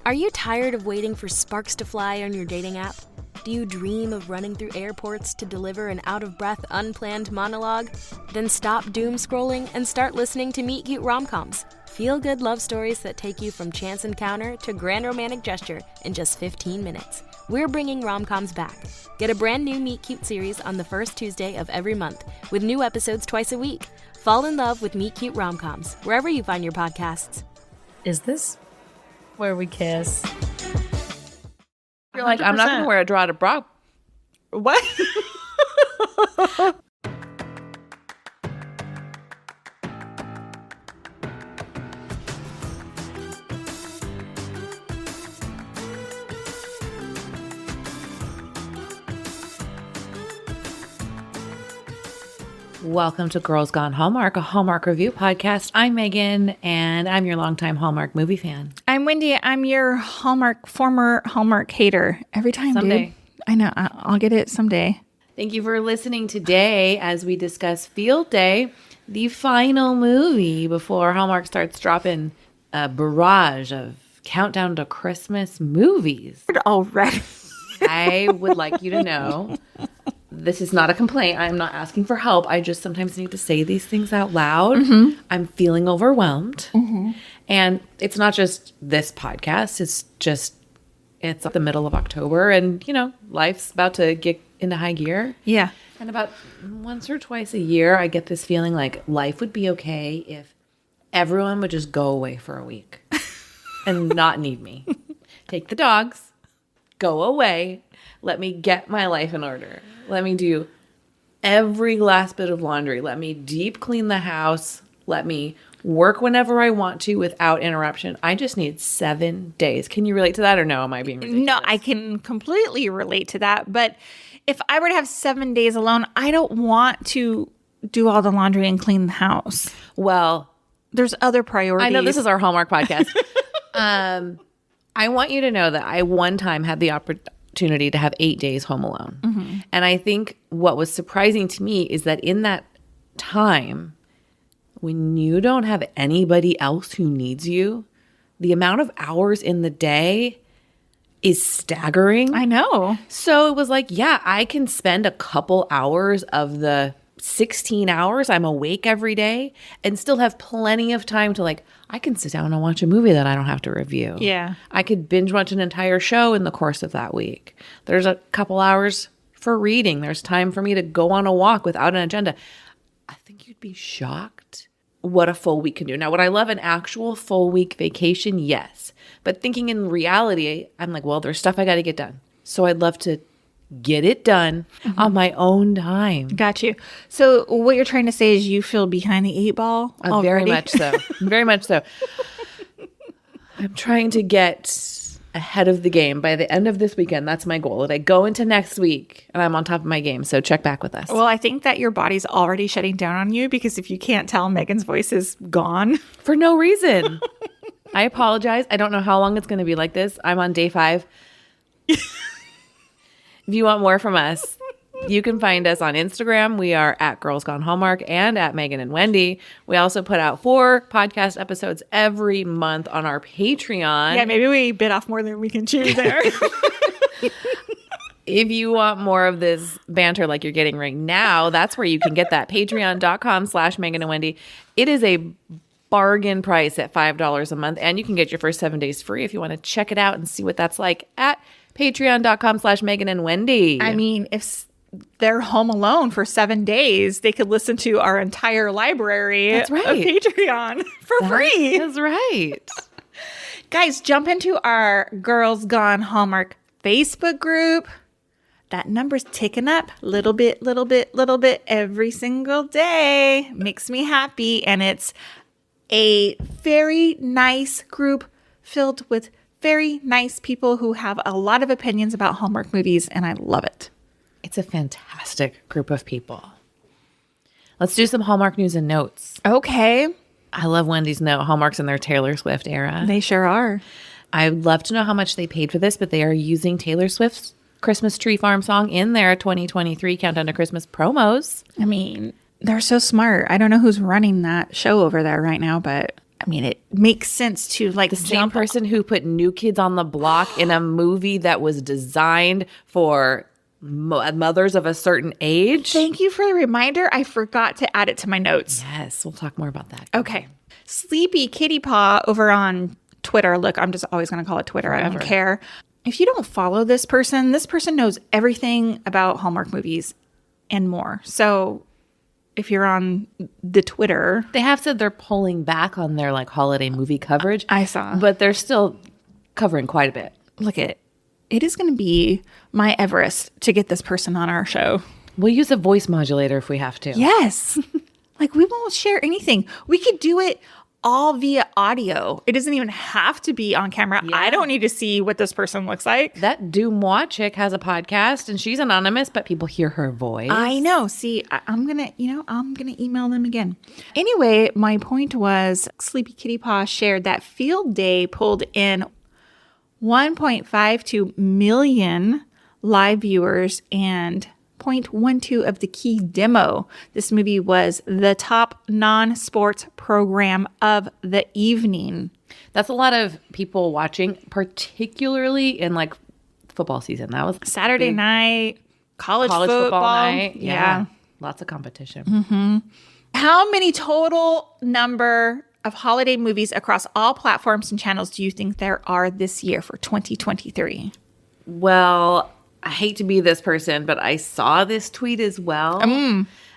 Are you tired of waiting for sparks to fly on your dating app? Do you dream of running through airports to deliver an out-of-breath, unplanned monologue? Then stop doom scrolling and start listening to Meet Cute Rom-Coms. Feel-good love stories that take you from chance encounter to grand romantic gesture in just 15 minutes. We're bringing rom-coms back. Get a brand new Meet Cute series on the first Tuesday of every month, with new episodes twice a week. Fall in love with Meet Cute Rom-Coms, wherever you find your podcasts. Is this where we kiss? You're like, 100%. I'm not going to wear a draw to bra. What? Welcome to Girls Gone Hallmark, a Hallmark review podcast. I'm Megan, and I'm your longtime Hallmark movie fan. I'm Wendy. I'm your former Hallmark hater. Every time, someday. Dude. I know. I'll get it someday. Thank you for listening today as we discuss Field Day, the final movie before Hallmark starts dropping a barrage of countdown to Christmas movies. Already. I would like you to know, this is not a complaint. I'm not asking for help. I just sometimes need to say these things out loud. Mm-hmm. I'm feeling overwhelmed. Mm-hmm. And it's not just this podcast. It's the middle of October and, life's about to get into high gear. Yeah. And about once or twice a year, I get this feeling like life would be okay if everyone would just go away for a week and not need me. Take the dogs, go away, let me get my life in order. Let me do every last bit of laundry. Let me deep clean the house. Let me work whenever I want to without interruption. I just need 7 days. Can you relate to that or no? Am I being ridiculous? No, I can completely relate to that. But if I were to have 7 days alone, I don't want to do all the laundry and clean the house. Well, there's other priorities. I know this is our Hallmark podcast. I want you to know that I one time had the opportunity to have 8 days home alone. Mm-hmm. And I think what was surprising to me is that in that time, when you don't have anybody else who needs you, the amount of hours in the day is staggering. I know. So it was like, yeah, I can spend a couple hours of the 16 hours I'm awake every day and still have plenty of time to I can sit down and watch a movie that I don't have to review. Yeah. I could binge watch an entire show in the course of that week. There's a couple hours for reading. There's time for me to go on a walk without an agenda. I think you'd be shocked what a full week can do. Now, would I love an actual full week vacation? Yes. But thinking in reality, I'm like, well, there's stuff I got to get done. So I'd love to get it done on my own time. Got you. So what you're trying to say is you feel behind the 8 ball already? Very much so. Very much so. I'm trying to get ahead of the game by the end of this weekend. That's my goal. That I go into next week and I'm on top of my game. So check back with us. Well, I think that your body's already shutting down on you because if you can't tell, Megan's voice is gone. For no reason. I apologize. I don't know how long it's going to be like this. I'm on day 5. If you want more from us, you can find us on Instagram. We are at Girls Gone Hallmark and at Megan and Wendy. We also put out 4 podcast episodes every month on our Patreon. Yeah, maybe we bit off more than we can chew there. If you want more of this banter like you're getting right now, that's where you can get that. Patreon.com/Megan and Wendy. It is a bargain price at $5 a month, and you can get your first 7 days free if you want to check it out and see what that's like at Patreon.com/Megan and Wendy. I mean, if they're home alone for 7 days, they could listen to our entire library of Patreon for free. That's right. Guys, jump into our Girls Gone Hallmark Facebook group. That number's ticking up little bit every single day. Makes me happy. And it's a very nice group filled with very nice people who have a lot of opinions about Hallmark movies, and I love it. It's a fantastic group of people. Let's do some Hallmark news and notes. Okay. I love Wendy's note. Hallmark's in their Taylor Swift era. They sure are. I'd love to know how much they paid for this, but they are using Taylor Swift's Christmas Tree Farm song in their 2023 Countdown to Christmas promos. I mean, they're so smart. I don't know who's running that show over there right now, but I mean, it makes sense to like The same person who put New Kids on the Block in a movie that was designed for mothers of a certain age. Thank you for the reminder. I forgot to add it to my notes. Yes, we'll talk more about that. Okay. Sleepy Kitty Paw over on Twitter. Look, I'm just always going to call it Twitter. I don't care. If you don't follow this person knows everything about Hallmark movies and more. So if you're on the Twitter. They have said they're pulling back on their like holiday movie coverage. I saw. But they're still covering quite a bit. Look at it. It is going to be my Everest to get this person on our show. We'll use a voice modulator if we have to. Yes. Like we won't share anything. We could do it all via audio. It doesn't even have to be on camera. Yeah. I don't need to see what this person looks like. That Dumois chick has a podcast and she's anonymous, but people hear her voice. I know. See, I'm going to email them again. Anyway, my point was Sleepy Kitty Paw shared that Field Day pulled in 1.52 million live viewers and 0.12 of the key demo. This movie was the top non-sports program of the evening. That's a lot of people watching, particularly in like football season. That was Saturday night, college football night. Yeah. Lots of competition. Mm-hmm. How many total number of holiday movies across all platforms and channels do you think there are this year for 2023? Well, I hate to be this person, but I saw this tweet as well.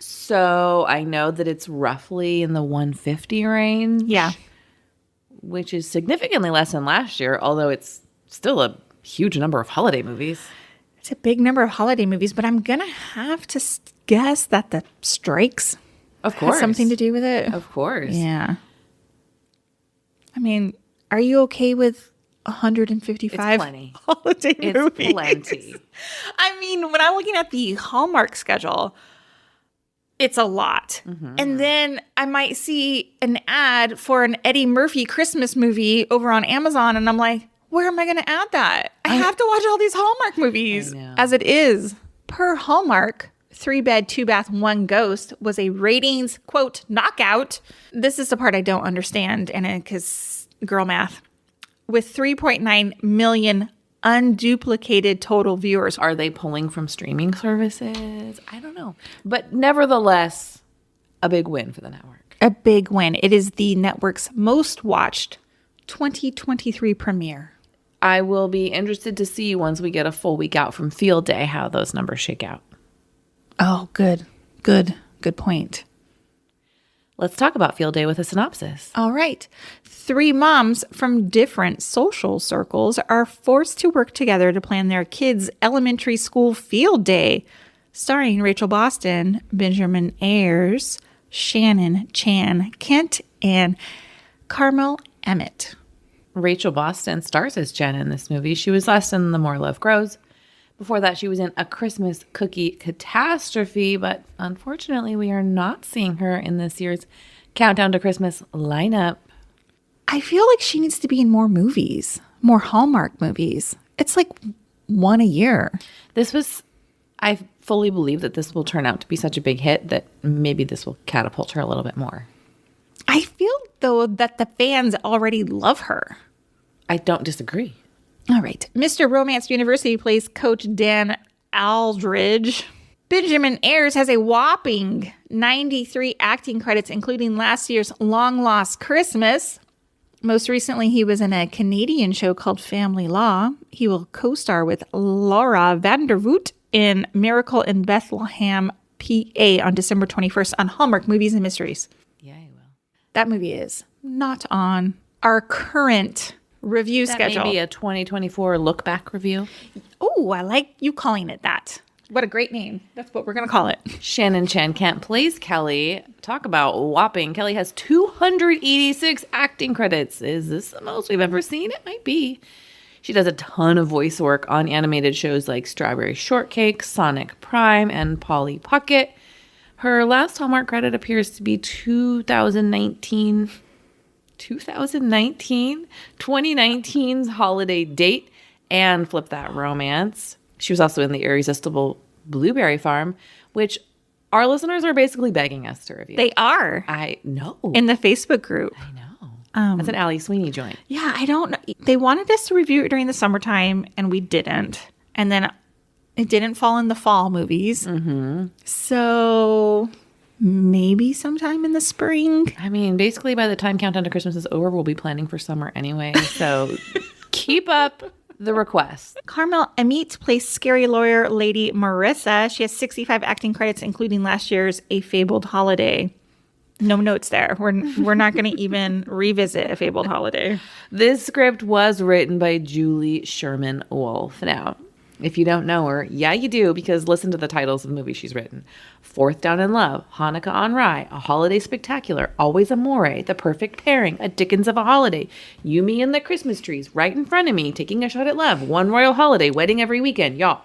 So I know that it's roughly in the 150 range. Yeah. Which is significantly less than last year, although it's still a huge number of holiday movies. It's a big number of holiday movies, but I'm going to have to guess that the strikes of course has something to do with it. Of course. Yeah. I mean, are you okay with 155 holiday movies? It's plenty. I mean, when I'm looking at the Hallmark schedule, it's a lot. Mm-hmm. And then I might see an ad for an Eddie Murphy Christmas movie over on Amazon, and I'm like, where am I going to add that? I have to watch all these Hallmark movies as it is. Per Hallmark, 3-bed, 2-bath, 1 ghost was a ratings, quote, knockout. This is the part I don't understand, and because girl math. With 3.9 million unduplicated total viewers. Are they pulling from streaming services? I don't know. But nevertheless, a big win for the network. A big win. It is the network's most watched 2023 premiere. I will be interested to see once we get a full week out from Field Day how those numbers shake out. Oh, good. Good point. Let's talk about Field Day with a synopsis. All right. 3 moms from different social circles are forced to work together to plan their kids' elementary school field day, starring Rachel Boston, Benjamin Ayres, Shannon Chan, Kent, and Carmel Emmett. Rachel Boston stars as Jen in this movie. She was last in The More Love Grows. Before that, she was in A Christmas Cookie Catastrophe, but unfortunately, we are not seeing her in this year's Countdown to Christmas lineup. I feel like she needs to be in more movies, more Hallmark movies. It's like one a year. I fully believe that this will turn out to be such a big hit that maybe this will catapult her a little bit more. I feel, though, that the fans already love her. I don't disagree. All right. Mr. Romance University plays Coach Dan Aldridge. Benjamin Ayres has a whopping 93 acting credits, including last year's Long Lost Christmas. Most recently, he was in a Canadian show called Family Law. He will co-star with Laura Vandervoot in Miracle in Bethlehem, PA on December 21st on Hallmark Movies and Mysteries. Yeah, he will. That movie is not on our current review schedule. That may be a 2024 look back review. Oh, I like you calling it that. What a great name. That's what we're going to call it. Shannon Chan Kent plays Kelly. Talk about whopping. Kelly has 286 acting credits. Is this the most we've ever seen? It might be. She does a ton of voice work on animated shows like Strawberry Shortcake, Sonic Prime, and Polly Pocket. Her last Hallmark credit appears to be 2019's holiday date and Flip That Romance. She was also in the irresistible Blueberry Farm, which our listeners are basically begging us to review. They are. I know. In the Facebook group. I know. That's an Allie Sweeney joint. Yeah, I don't know. They wanted us to review it during the summertime, and we didn't. And then it didn't fall in the fall movies. Mm-hmm. So maybe sometime in the spring. I mean, basically by the time Countdown to Christmas is over, we'll be planning for summer anyway. So keep up the request. Carmel Amit plays scary lawyer Lady Marissa. She has 65 acting credits, including last year's A Fabled Holiday. No notes there. We're not going to even revisit A Fabled Holiday. This script was written by Julie Sherman Wolfe. Now, if you don't know her, yeah, you do, because listen to the titles of the movies she's written. Fourth Down in Love, Hanukkah on Rye, A Holiday Spectacular, Always Amore, The Perfect Pairing, A Dickens of a Holiday, You, Me, and the Christmas Trees, Right in Front of Me, Taking a Shot at Love, One Royal Holiday, Wedding Every Weekend. Y'all,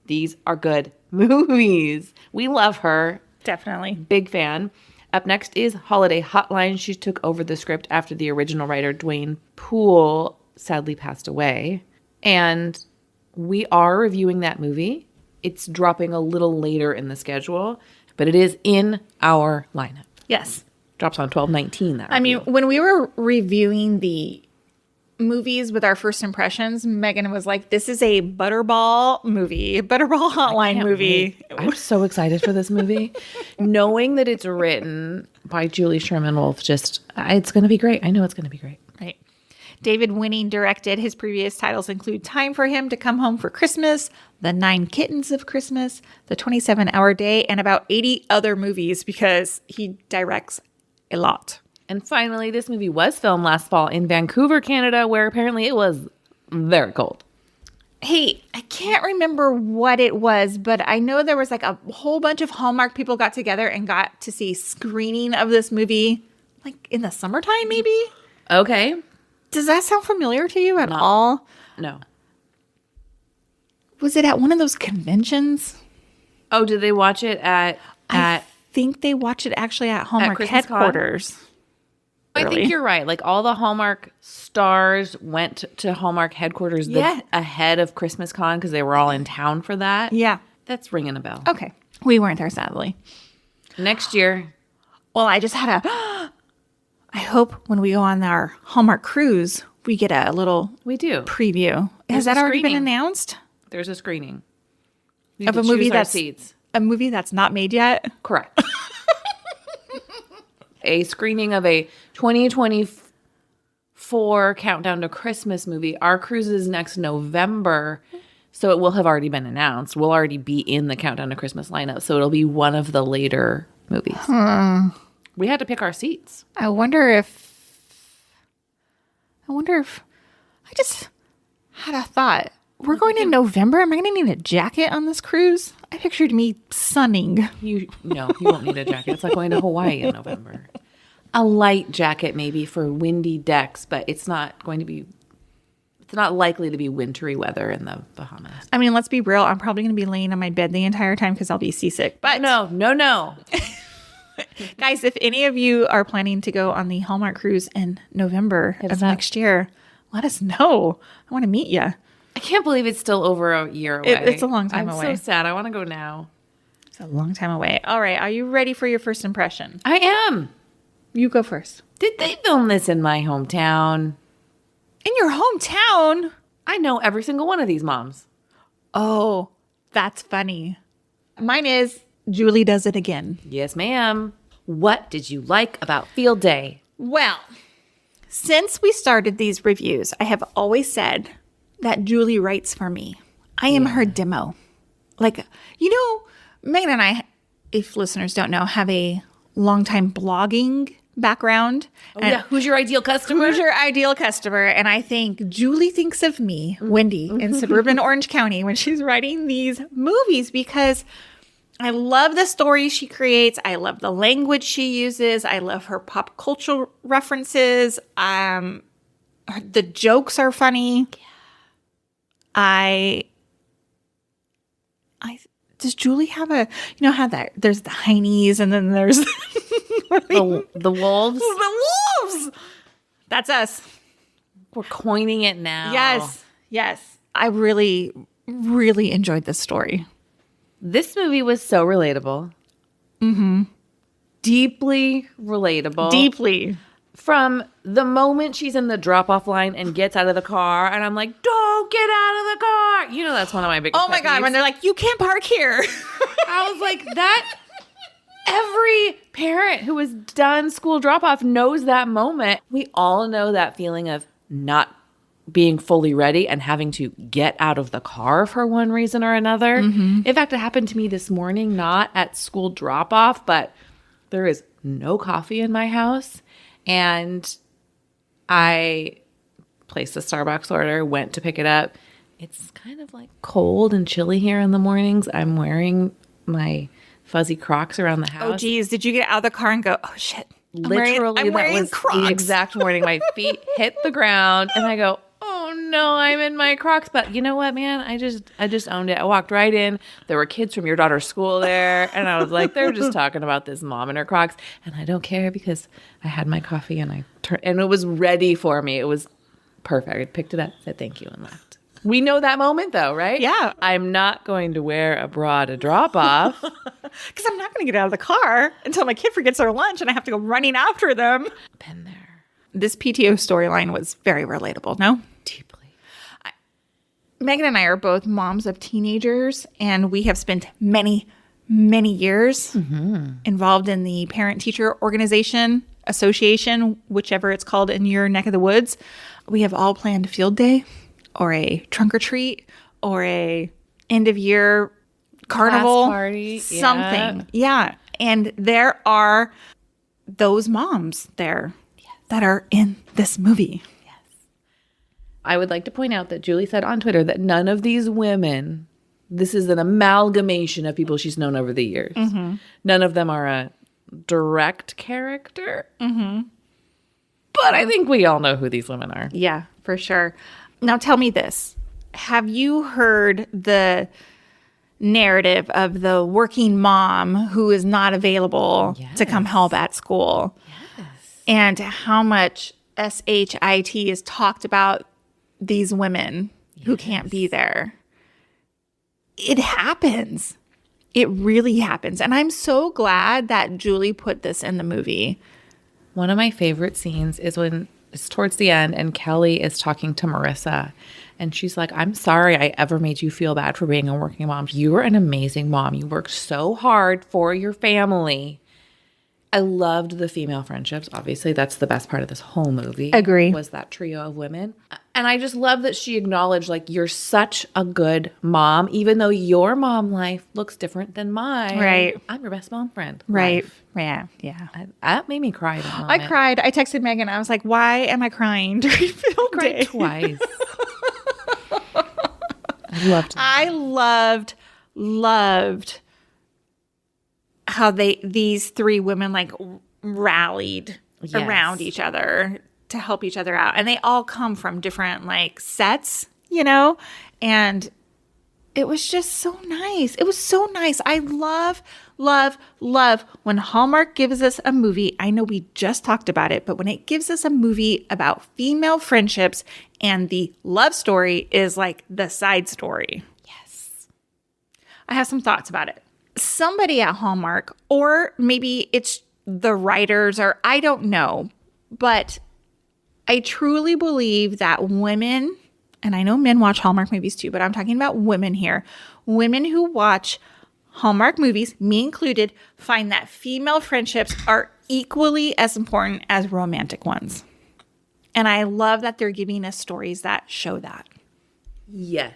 these are good movies. We love her. Definitely. Big fan. Up next is Holiday Hotline. She took over the script after the original writer, Dwayne Poole, sadly passed away. And we are reviewing that movie. It's dropping a little later in the schedule, but it is in our lineup. Yes. Drops on 12/19. I mean, when we were reviewing the movies with our first impressions, Megan was like, this is a Butterball movie, Butterball Hotline movie. Wait. I'm so excited for this movie. Knowing that it's written by Julie Sherman Wolfe, it's going to be great. I know it's going to be great. Right. David Winning directed. His previous titles include Time for Him to Come Home for Christmas, The 9 Kittens of Christmas, The 27-Hour Day, and about 80 other movies because he directs a lot. And finally, this movie was filmed last fall in Vancouver, Canada, where apparently it was very cold. Hey, I can't remember what it was, but I know there was like a whole bunch of Hallmark people got together and got to see screening of this movie like in the summertime, maybe? Okay. Does that sound familiar to you at all? No. Was it at one of those conventions? Oh, did they watch it at I think they watched it actually at Hallmark Christmas headquarters. I think you're right. Like all the Hallmark stars went to Hallmark headquarters ahead of Christmas Con because they were all in town for that. Yeah. That's ringing a bell. Okay. We weren't there, sadly. Next year. Well, I just had I hope when we go on our Hallmark cruise, we get a little preview. Has that already been announced? There's a screening. Of a movie that's a movie that's not made yet? Correct. A screening of a 2024 Countdown to Christmas movie. Our cruise is next November, so it will have already been announced. We'll already be in the Countdown to Christmas lineup, so it'll be one of the later movies. We had to pick our seats. I wonder if I just had a thought. We're going in November. Am I going to need a jacket on this cruise? I pictured me sunning. You won't need a jacket. It's like going to Hawaii in November. A light jacket maybe for windy decks, but it's not likely to be wintry weather in the Bahamas. I mean, let's be real. I'm probably going to be laying on my bed the entire time because I'll be seasick. But no. Guys, if any of you are planning to go on the Hallmark cruise in November of next year, let us know. I want to meet you. I can't believe it's still over a year away. It's a long time away. I'm so sad. I want to go now. It's a long time away. All right. Are you ready for your first impression? I am. You go first. Did they film this in my hometown? In your hometown? I know every single one of these moms. Oh, that's funny. Mine is Julie Does It Again. Yes, ma'am. What did you like about Field Day? Well, since we started these reviews, I have always said that Julie writes for me. I am her demo. Like, Megan and I, if listeners don't know, have a longtime blogging background. Oh, yeah. Who's your ideal customer? And I think Julie thinks of me, Wendy, in suburban Orange County when she's writing these movies because I love the stories she creates. I love the language she uses. I love her pop culture references. The jokes are funny. Does Julie have how that there's the Heinies and then there's the wolves? The wolves! That's us. We're coining it now. Yes. I really, really enjoyed this story. This movie was so relatable. Mm-hmm. Deeply relatable. Deeply. from the moment she's in the drop-off line and gets out of the car, and I'm like, don't get out of the car. You know, that's one of my biggest Oh my pet God, peeves. when they're like, you can't park here. I was like, that every parent who has done school drop-off knows that moment. We all know that feeling of not being fully ready and having to get out of the car for one reason or another. In fact, it happened to me this morning, not at school drop-off, but there is no coffee in my house. And I placed a Starbucks order, went to pick it up. It's kind of like cold and chilly here in the mornings. I'm wearing my fuzzy Crocs around the house. Oh, geez. Did you get out of the car and go, oh, shit. Literally, I'm wearing that was Crocs. the exact morning. My feet hit the ground, and I go, oh no, I'm in my Crocs. But you know what, man? I just owned it. I walked right in. There were kids from your daughter's school there, and I was like, they're just talking about this mom and her Crocs, and I don't care because I had my coffee and and it was ready for me. It was perfect. I picked it up, said thank you, and left. We know that moment though, right? Yeah. I'm not going to wear a bra to drop off. Because I'm not going to get out of the car until my kid forgets their lunch and I have to go running after them. Been there. This PTO storyline was very relatable, no? Deeply. Megan and I are both moms of teenagers, and we have spent many, many years involved in the parent-teacher organization, association, whichever it's called in your neck of the woods. We have all planned a field day or a trunk or treat or a end-of-year carnival Class party. something. Yeah. And there are those moms there that are in this movie. I would like to point out that Julie said on Twitter that none of these women, this is an amalgamation of people she's known over the years. None of them are a direct character. But I think we all know who these women are. Yeah, for sure. Now tell me this. Have you heard the narrative of the working mom who is not available to come help at school? Yes. And how much SHIT is talked about these women who can't be there? It happens. It really happens. And I'm so glad that Julie put this in the movie. One of my favorite scenes is when it's towards the end and Kelly is talking to Marissa. And she's like, I'm sorry I ever made you feel bad for being a working mom. You were an amazing mom. You worked so hard for your family. I loved the female friendships. Obviously, that's the best part of this whole movie. Agree. Was that trio of women. And I just love that she acknowledged, like, you're such a good mom, even though your mom life looks different than mine. Right. I'm your best mom friend. Right. Life. Yeah. Yeah. That made me cry that moment. I cried. I texted Megan. I was like, why am I crying during film cried day? twice. I loved it. I loved how these three women like rallied around each other to help each other out. And they all come from different like sets, you know? And it was just so nice. It was so nice. I love when Hallmark gives us a movie. I know we just talked about it, but when it gives us a movie about female friendships and the love story is like the side story. Yes. I have some thoughts about it. Somebody at Hallmark, or maybe it's the writers, or I don't know, but I truly believe that women, and I know men watch Hallmark movies too, but I'm talking about women here. Women who watch Hallmark movies, me included, find that female friendships are equally as important as romantic ones. And I love that they're giving us stories that show that. Yes.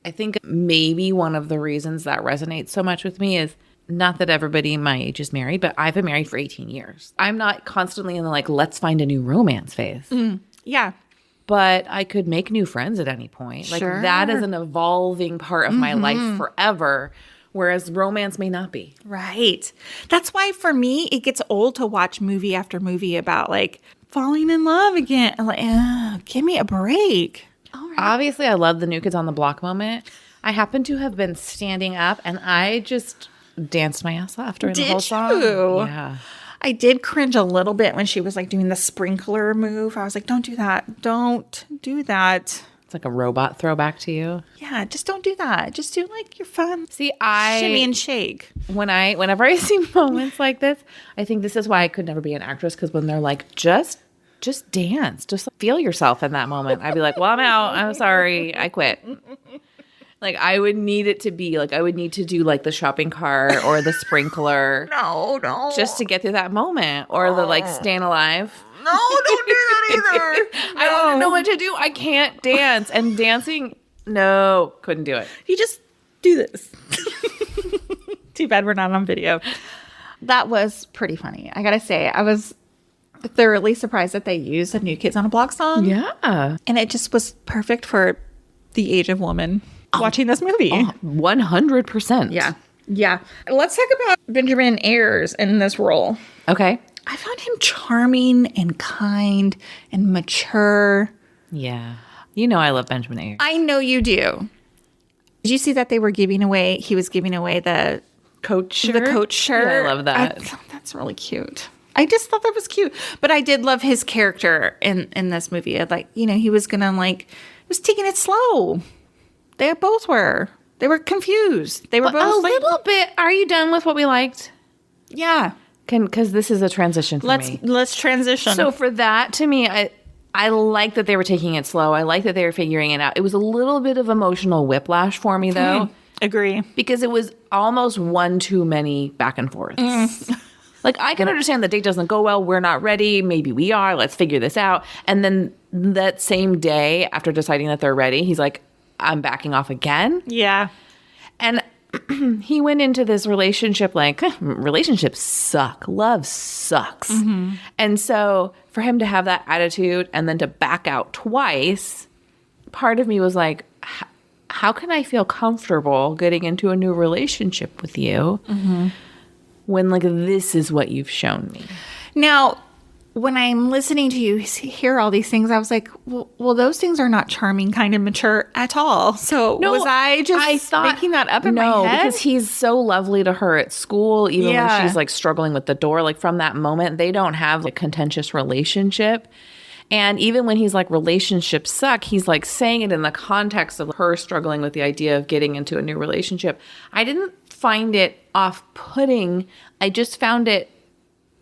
I think maybe one of the reasons that resonates so much with me is not that everybody my age is married, but I've been married for 18 years. I'm not constantly in the like, let's find a new romance phase. Yeah. But I could make new friends at any point. Like that is an evolving part of my life forever, whereas romance may not be. Right. That's why for me, it gets old to watch movie after movie about like falling in love again. I'm like, give me a break. All right. Obviously, I love the New Kids on the Block moment. I happen to have been standing up and I just danced my ass off during the whole song. Yeah. I did cringe a little bit when she was like doing the sprinkler move. I was like, don't do that. Don't do that. It's like a robot throwback to you. Yeah, just don't do that. Just do like your fun. See, shimmy and shake. Whenever I see moments like this, I think this is why I could never be an actress, because when they're like, just just dance. Just feel yourself in that moment. I'd be like, well, I'm out. I'm sorry. I quit. Like, I would need it to be like, I would need to do like the shopping cart or the sprinkler. No. Just to get through that moment. Or the like staying alive. No, don't do that either. I don't know what to do. I can't dance. And dancing, no, couldn't do it. You just do this. Too bad we're not on video. That was pretty funny. I gotta say, I was thoroughly surprised that they used a New Kids on the Block song. Yeah. And it just was perfect for the age of woman watching this movie. 100%. Yeah. Yeah. Let's talk about Benjamin Ayres in this role. Okay. I found him charming and kind and mature. Yeah. You know I love Benjamin Ayres. I know you do. Did you see that he was giving away the Coach shirt? The coach shirt. Yeah, I love that. That's really cute. I just thought that was cute. But I did love his character in this movie. Like, he was gonna he was taking it slow. They both were. They were confused. They were both a little bit. Are you done with what we liked? Yeah. Because this is a transition for me. Let's transition. So for that, to me, I like that they were taking it slow. I like that they were figuring it out. It was a little bit of emotional whiplash for me, though. Agree. Because it was almost one too many back and forths. Like, I can understand the date doesn't go well. We're not ready. Maybe we are. Let's figure this out. And then that same day, after deciding that they're ready, he's like, I'm backing off again. Yeah. And he went into this relationship like, relationships suck. Love sucks. Mm-hmm. And so for him to have that attitude and then to back out twice, part of me was like, how can I feel comfortable getting into a new relationship with you when like this is what you've shown me? Now, when I'm listening to you hear all these things, I was like, well, those things are not charming, kind of mature at all. So was I thought making that up in my head? No, because he's so lovely to her at school, even when she's like struggling with the door. Like from that moment, they don't have a contentious relationship. And even when he's like, relationships suck, he's like saying it in the context of her struggling with the idea of getting into a new relationship. I didn't find it off-putting. I just found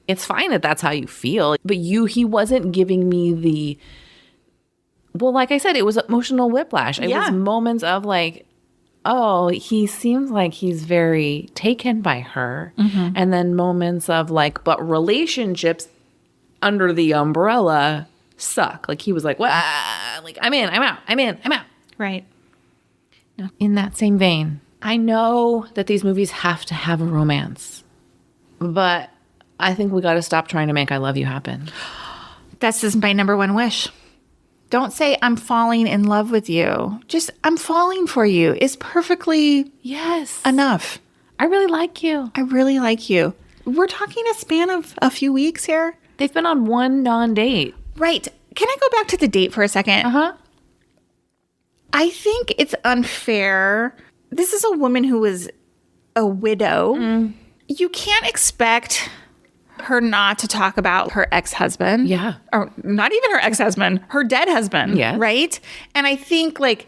it's fine that that's how you feel. But he wasn't giving me like I said, it was emotional whiplash. It was moments of like, oh, he seems like he's very taken by her. Mm-hmm. And then moments of like, but relationships under the umbrella suck. Like he was like, what? Like, I'm in, I'm out, I'm in, I'm out. Right. No. In that same vein, I know that these movies have to have a romance, but I think we got to stop trying to make I love you happen. That's just my number one wish. Don't say I'm falling in love with you. Just I'm falling for you is perfectly enough. I really like you. I really like you. We're talking a span of a few weeks here. They've been on one non-date. Right. Can I go back to the date for a second? Uh-huh. I think it's unfair. This is a woman who was a widow. Mm. You can't expect her not to talk about her ex-husband. Yeah. Or not even her ex-husband, her dead husband. Yeah. Right? And I think like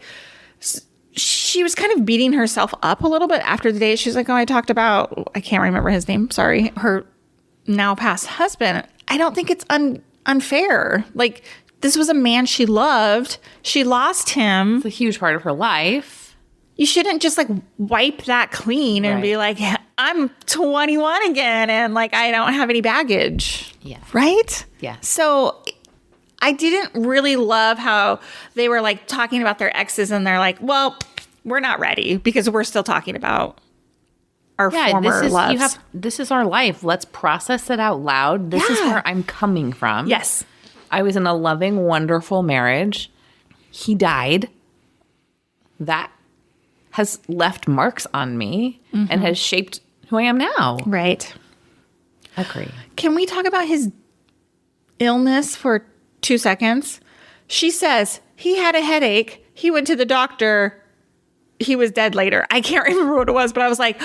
she was kind of beating herself up a little bit after the date. She's like, oh, I talked about, I can't remember his name. Sorry. Her now past husband. I don't think it's unfair. Like this was a man she loved. She lost him. It's a huge part of her life. You shouldn't just like wipe that clean and be like, I'm 21 again and like I don't have any baggage. Yeah. Right? Yeah. So I didn't really love how they were like talking about their exes and they're like, well, we're not ready because we're still talking about our former loves. This is our life. Let's process it out loud. This is where I'm coming from. Yes. I was in a loving, wonderful marriage. He died. That has left marks on me and has shaped who I am now. Right. Agree. Can we talk about his illness for 2 seconds? She says he had a headache. He went to the doctor. He was dead later. I can't remember what it was, but I was like,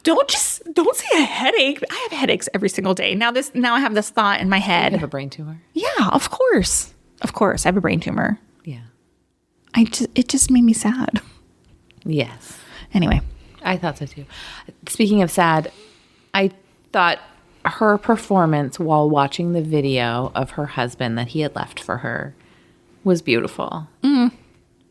don't say a headache. I have headaches every single day. Now I have this thought in my head. You have a brain tumor? Yeah, of course. Of course. I have a brain tumor. Yeah. It just made me sad. Yes. Anyway. I thought so too. Speaking of sad, I thought her performance while watching the video of her husband that he had left for her was beautiful.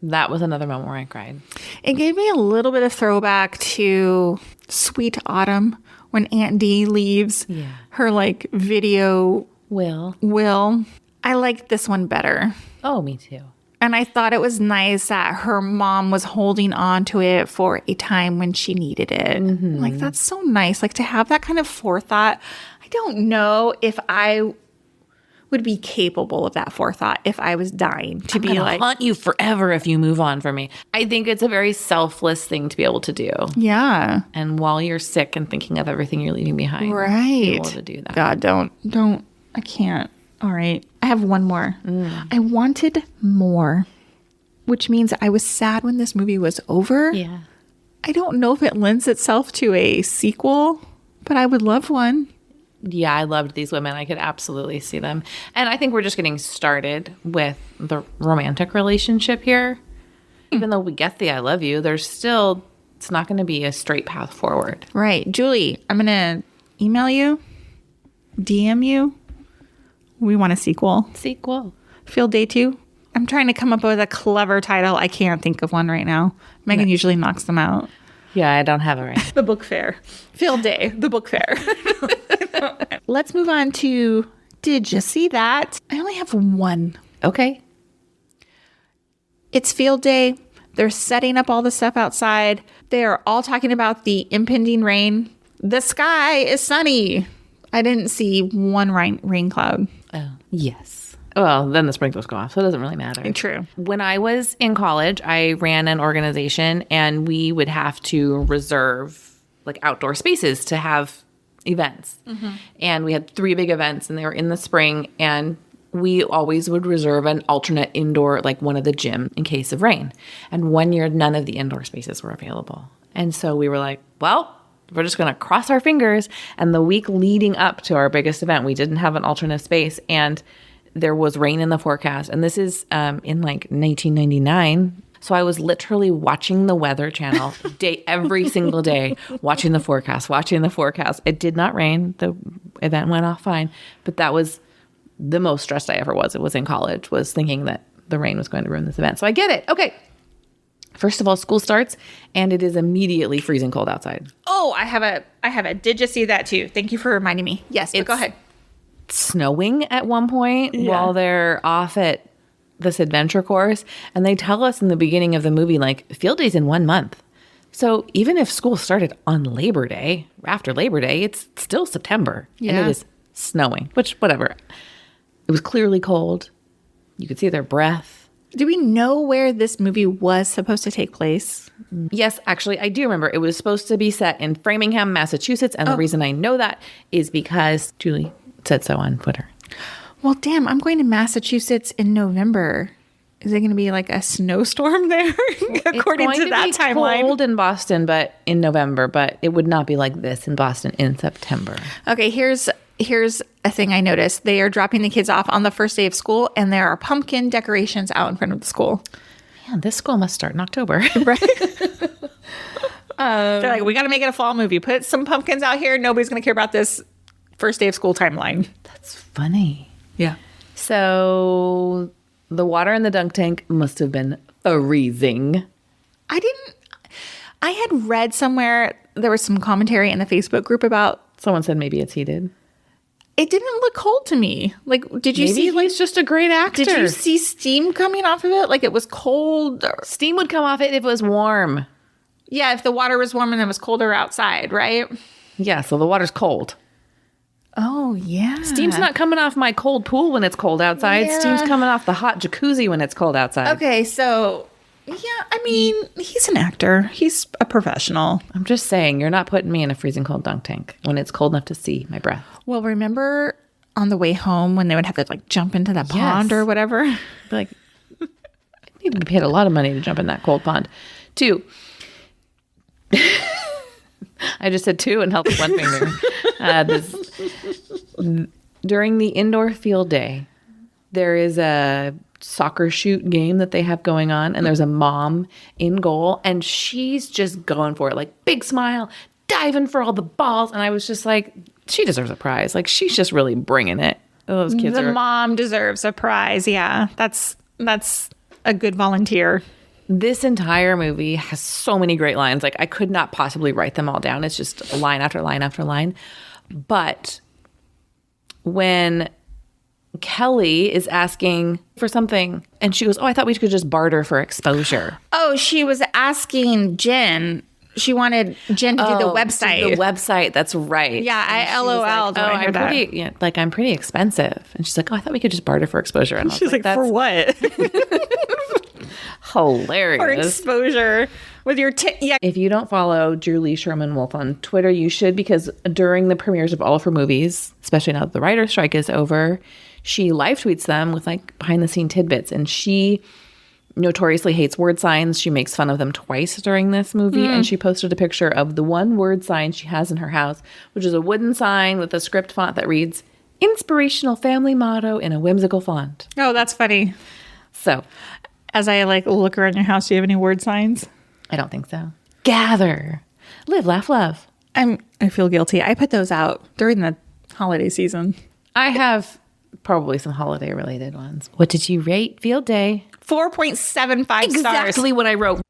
That was another moment where I cried. It gave me a little bit of throwback to Sweet Autumn when Aunt Dee leaves her like video Will. I liked this one better. Oh, me too. And I thought it was nice that her mom was holding on to it for a time when she needed it. Like, that's so nice. Like, to have that kind of forethought. I don't know if I would be capable of that forethought if I was dying to be like, haunt you forever if you move on from me. I think it's a very selfless thing to be able to do. yeah, And while you're sick and thinking of everything you're leaving behind, be right. able to do that. God, don't. I can't. All right. I have one more. I wanted more, which means I was sad when this movie was over. Yeah. I don't know if it lends itself to a sequel, but I would love one. Yeah, I loved these women. I could absolutely see them. And I think we're just getting started with the romantic relationship here. Even though we get the I love you, it's not going to be a straight path forward. Right. Julie, I'm going to email you, DM you. We want a sequel. Sequel. Field Day 2. I'm trying to come up with a clever title. I can't think of one right now. Megan usually knocks them out. Yeah, I don't have it right. The book fair. Field Day, the book fair. Let's move on to Did You See That? I only have one. Okay. It's Field Day. They're setting up all the stuff outside. They're all talking about the impending rain. The sky is sunny. I didn't see one rain cloud. Oh, yes. Well, then the sprinklers go off, so it doesn't really matter. True. When I was in college, I ran an organization, and we would have to reserve like outdoor spaces to have events. And we had 3 big events, and they were in the spring, and we always would reserve an alternate indoor, like one of the gym in case of rain. And one year, none of the indoor spaces were available. And so we were like, well, we're just going to cross our fingers. And the week leading up to our biggest event, we didn't have an alternate space, and there was rain in the forecast. And this is in like 1999. So I was literally watching the Weather Channel every single day, watching the forecast. It did not rain. The event went off fine. But that was the most stressed I ever was. It was in college, was thinking that the rain was going to ruin this event. So I get it. Okay. First of all, school starts, and it is immediately freezing cold outside. Oh, I have a Did You See That too? Thank you for reminding me. Yes, but go ahead. Snowing at one point while they're off at this adventure course. And they tell us in the beginning of the movie, like, field day's in 1 month. So even if school started on Labor Day, after Labor Day, it's still September. Yeah. And it is snowing, which, whatever. It was clearly cold. You could see their breath. Do we know where this movie was supposed to take place? Yes, actually, I do remember. It was supposed to be set in Framingham, Massachusetts. And the reason I know that is because Julie said so on Twitter. Well, damn, I'm going to Massachusetts in November. Is it going to be like a snowstorm there? According to that timeline. It's cold in Boston, but in November, but it would not be like this in Boston in September. Okay, here's a thing I noticed. They are dropping the kids off on the first day of school, and there are pumpkin decorations out in front of the school. Man, this school must start in October. Right? They're like, we got to make it a fall movie. Put some pumpkins out here. Nobody's going to care about this first day of school timeline. That's funny. Yeah. So the water in the dunk tank must have been freezing. I had read somewhere, there was some commentary in the Facebook group about, Someone said maybe it's heated. it didn't look cold to me. Like, did you Maybe see, like, he's just a great actor. did you see steam coming off of it? Like it was cold? Steam would come off it if it was warm. Yeah, if the water was warm and it was colder outside, right? Yeah, so the water's cold. Oh, yeah. Steam's not coming off my cold pool when it's cold outside. Yeah. Steam's coming off the hot jacuzzi when it's cold outside. Okay, so, yeah, I mean, he's an actor. He's a professional. I'm just saying, you're not putting me in a freezing cold dunk tank when it's cold enough to see my breath. Well, remember on the way home when they would have to, like, jump into that pond or whatever? I'd be like, I need to be paid a lot of money to jump in that cold pond. 2. I just said 2 and held up one finger. During the indoor field day, there is a soccer shoot game that they have going on, and there's a mom in goal, and she's just going for it, like big smile, diving for all the balls. And I was just like, she deserves a prize. Like, she's just really bringing it. Those kids The mom deserves a prize. Yeah, that's a good volunteer. This entire movie has so many great lines. Like, I could not possibly write them all down. It's just line after line after line. But when Kelly is asking for something and she goes, oh, I thought we could just barter for exposure. Oh, she was asking Jen. She wanted Jen to do the website. The website, that's right. Yeah, I LOL'd when I heard that. I'm pretty expensive. And she's like, oh, I thought we could just barter for exposure. And She's like, for what? Hilarious. For exposure with your yeah. If you don't follow Julie Sherman Wolf on Twitter, you should, because during the premieres of all of her movies, especially now that the writer's strike is over, she live tweets them with like behind the scene tidbits. And she notoriously hates word signs. She makes fun of them twice during this movie. And she posted a picture of the one word sign she has in her house, which is a wooden sign with a script font that reads, "Inspirational family motto" in a whimsical font. Oh, that's funny. So as I like look around your house, do you have any word signs? I don't think so. Gather, live, laugh, love. I feel guilty. I put those out during the holiday season. I have probably some holiday related ones. What did you rate Field Day? 4.75 stars. Exactly what I wrote.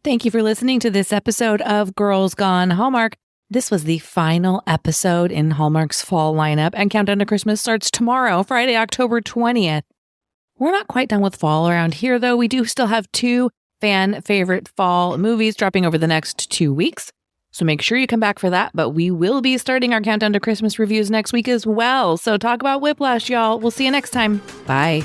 Thank you for listening to this episode of Girls Gone Hallmark. This was the final episode in Hallmark's fall lineup, and Countdown to Christmas starts tomorrow, Friday, October 20th. We're not quite done with fall around here, though. We do still have 2 fan favorite fall movies dropping over the next 2 weeks. So make sure you come back for that. But we will be starting our Countdown to Christmas reviews next week as well. So talk about Whiplash, y'all. We'll see you next time. Bye.